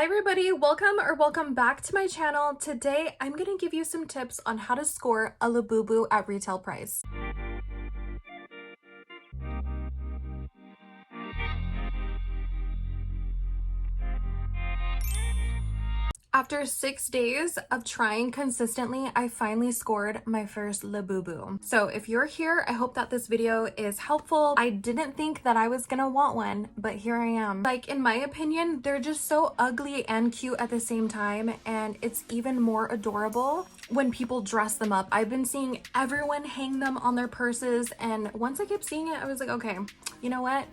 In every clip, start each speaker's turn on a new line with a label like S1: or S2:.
S1: everybody, welcome back to my channel. Today I'm going to give you some tips on how to score a Labubu at retail price. After 6 days of trying consistently, I finally scored my first Labubu. So if you're here, I hope that this video is helpful. I didn't think that I was gonna want one, but here I am. Like, in my opinion, they're just so ugly and cute at the same time, and it's even more adorable when people dress them up. I've been seeing everyone hang them on their purses, and once I kept seeing it, I was like, okay, you know what?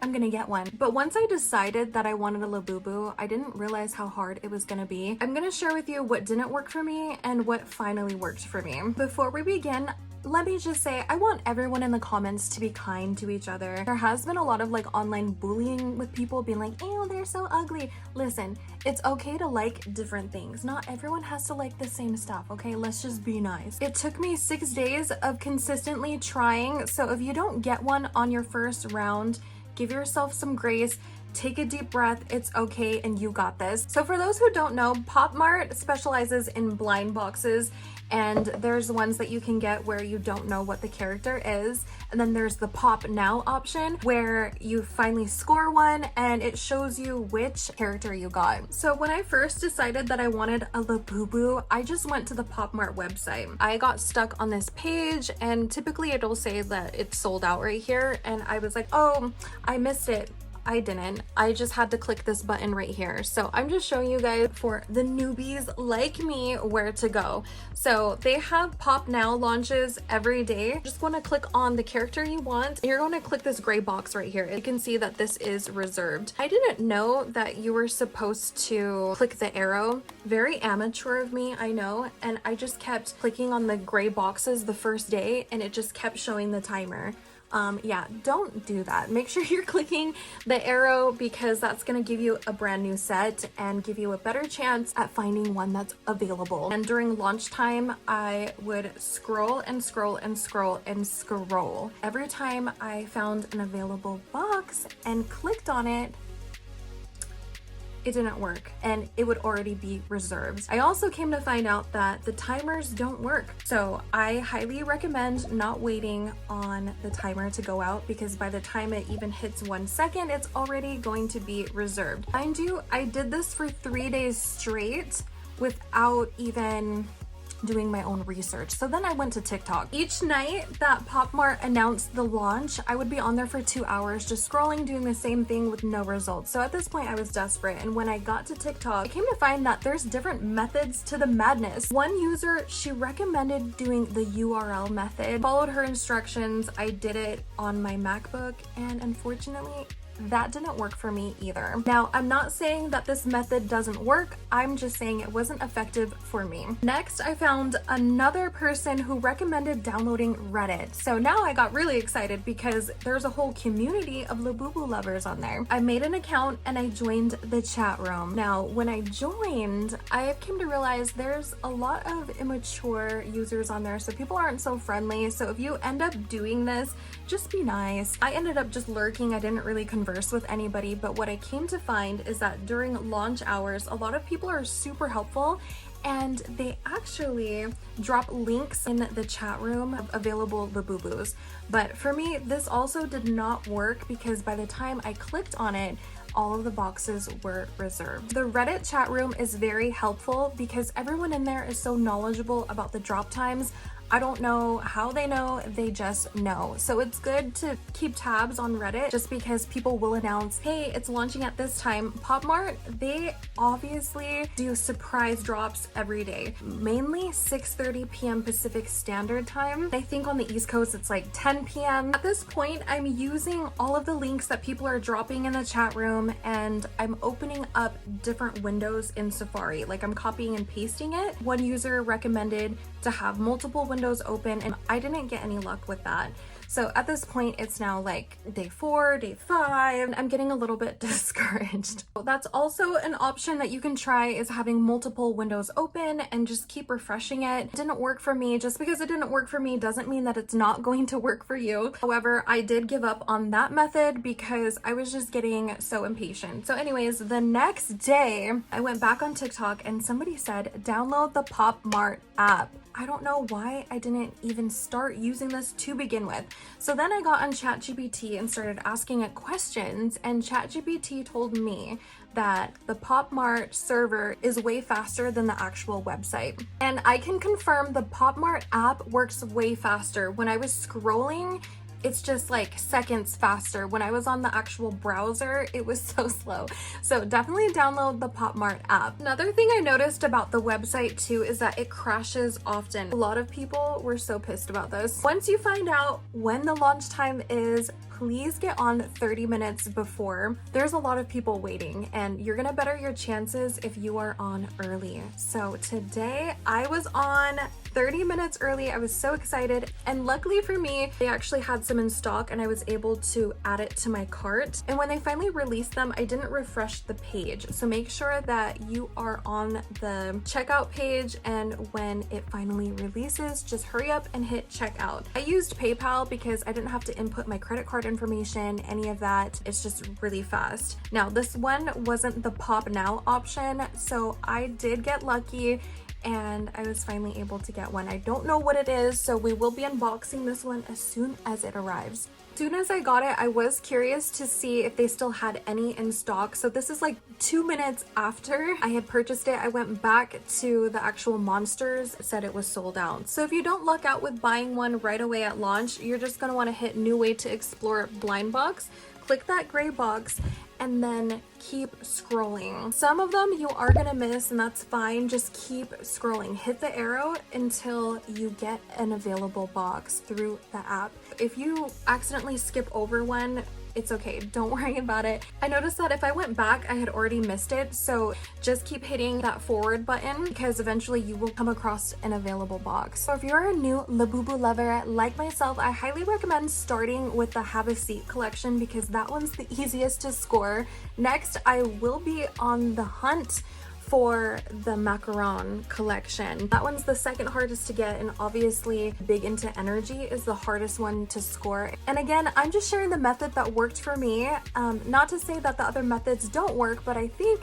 S1: I'm gonna get one. But once I decided that I wanted a Labubu, I didn't realize how hard it was gonna be. I'm gonna share with you what didn't work for me and what finally worked for me. Before we begin, let me just say, I want everyone in the comments to be kind to each other. There has been a lot of like online bullying with people being like, ew, they're so ugly. Listen, it's okay to like different things. Not everyone has to like the same stuff, okay? Let's just be nice. It took me 6 days of consistently trying, so if you don't get one on your first round, give yourself some grace, take a deep breath, it's okay, and you got this. So for those who don't know, PopMart specializes in blind boxes, and there's ones that you can get where you don't know what the character is, and then there's the Pop Now option where you finally score one and it shows you which character you got. So when I first decided that I wanted a Labubu, I just went to the PopMart website. I got stuck on this page, and typically it'll say that it's sold out right here, and I was like, oh, I missed it. I didn't. I just had to click this button right here. So I'm just showing you guys, for the newbies like me, where to go. So they have Pop Now launches every day. Just want to click on the character you want. You're going to click this gray box right here. You can see that this is reserved. I didn't know that you were supposed to click the arrow. Very amateur of me, I know. And I just kept clicking on the gray boxes the first day, and it just kept showing the timer. Yeah, don't do that. Make sure you're clicking the arrow, because that's going to give you a brand new set and give you a better chance at finding one that's available. And during launch time, I would scroll and scroll and scroll and scroll. Every time I found an available box and clicked on it, it didn't work, and it would already be reserved. I also came to find out that the timers don't work. So I highly recommend not waiting on the timer to go out, because by the time it even hits 1 second, it's already going to be reserved. Mind you, I did this for 3 days straight without even doing my own research. So then I went to TikTok. Each night that PopMart announced the launch, I would be on there for 2 hours just scrolling, doing the same thing with no results. So at this point I was desperate, and when I got to TikTok, I came to find that there's different methods to the madness. One user, she recommended doing the URL method. Followed her instructions. I did it on my MacBook, and unfortunately that didn't work for me either. Now, I'm not saying that this method doesn't work, I'm just saying it wasn't effective for me. Next, I found another person who recommended downloading Reddit. So now I got really excited, because there's a whole community of Labubu lovers on there. I made an account and I joined the chat room. Now, when I joined, I came to realize there's a lot of immature users on there, so people aren't so friendly. So if you end up doing this, just be nice. I ended up just lurking. I didn't really converse with anybody, but what I came to find is that during launch hours, a lot of people are super helpful, and they actually drop links in the chat room of available Labubus. But for me, this also did not work, because by the time I clicked on it, all of the boxes were reserved. The Reddit chat room is very helpful, because everyone in there is so knowledgeable about the drop times. I don't know how they know, they just know. So it's good to keep tabs on Reddit, just because people will announce, hey, it's launching at this time. PopMart, they obviously do surprise drops every day, mainly 6:30 p.m. Pacific Standard Time. I think on the East Coast it's like 10 p.m. At this point, I'm using all of the links that people are dropping in the chat room, and I'm opening up different windows in Safari. Like, I'm copying and pasting it. One user recommended to have multiple windows open, and I didn't get any luck with that. So at this point, it's now like day 4, day 5. I'm getting a little bit discouraged. That's also an option that you can try, is having multiple windows open and just keep refreshing it. It didn't work for me. Just because it didn't work for me doesn't mean that it's not going to work for you. However, I did give up on that method because I was just getting so impatient. So anyways, the next day I went back on TikTok and somebody said, download the PopMart app. I don't know why I didn't even start using this to begin with. So then I got on ChatGPT and started asking it questions, and ChatGPT told me that the PopMart server is way faster than the actual website. And I can confirm the PopMart app works way faster. When I was scrolling, it's just like seconds faster. When I was on the actual browser, it was so slow. So definitely download the PopMart app. Another thing I noticed about the website too is that it crashes often. A lot of people were so pissed about this. Once you find out when the launch time is, please get on 30 minutes before. There's a lot of people waiting, and you're gonna better your chances if you are on early. So today I was on 30 minutes early. I was so excited, and luckily for me, they actually had some in stock and I was able to add it to my cart. And when they finally released them, I didn't refresh the page. So make sure that you are on the checkout page, and when it finally releases, just hurry up and hit checkout. I used PayPal because I didn't have to input my credit card information, any of that. It's just really fast. Now, this one wasn't the Pop Now option, so I did get lucky and I was finally able to get one. I don't know what it is, so we will be unboxing this one as soon as it arrives. As soon as I got it, I was curious to see if they still had any in stock. So this is like 2 minutes after I had purchased it. I went back to the actual Monsters, said it was sold out. So if you don't luck out with buying one right away at launch, you're just gonna wanna hit new way to explore blind box, click that gray box, and then keep scrolling. Some of them you are gonna miss, and that's fine. Just keep scrolling. Hit the arrow until you get an available box through the app. If you accidentally skip over one, it's okay, don't worry about it. I noticed that if I went back, I had already missed it, so just keep hitting that forward button because eventually you will come across an available box. So if you're a new Labubu lover like myself, I highly recommend starting with the Have a Seat collection because that one's the easiest to score. Next, I will be on the hunt for the macaron collection. That one's the second hardest to get, and obviously Big Into Energy is the hardest one to score. And again, I'm just sharing the method that worked for me. Not to say that the other methods don't work, but I think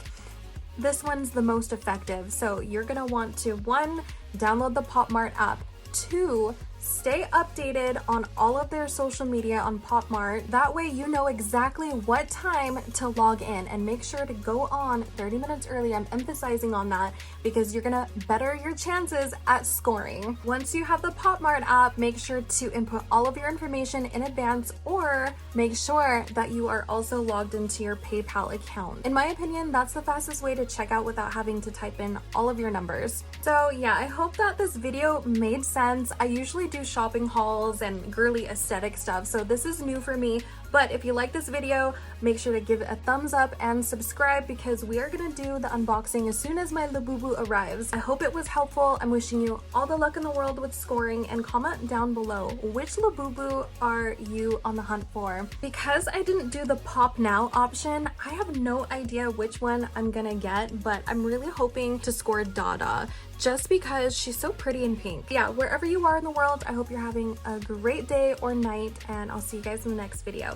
S1: this one's the most effective. So you're gonna want to, 1, download the PopMart app, 2, stay updated on all of their social media on PopMart. That way you know exactly what time to log in, and make sure to go on 30 minutes early. I'm emphasizing on that because you're gonna better your chances at scoring. Once you have the PopMart app, make sure to input all of your information in advance, or make sure that you are also logged into your PayPal account. In my opinion, that's the fastest way to check out without having to type in all of your numbers. So yeah, I hope that this video made sense. I usually do shopping hauls and girly aesthetic stuff, so this is new for me. But if you like this video, make sure to give it a thumbs up and subscribe because we are gonna do the unboxing as soon as my Labubu arrives. I hope it was helpful. I'm wishing you all the luck in the world with scoring, and comment down below which Labubu are you on the hunt for. Because I didn't do the Pop Now option, I have no idea which one I'm gonna get, but I'm really hoping to score Dada just because she's so pretty in pink. Yeah, wherever you are in the world, I hope you're having a great day or night, and I'll see you guys in the next video.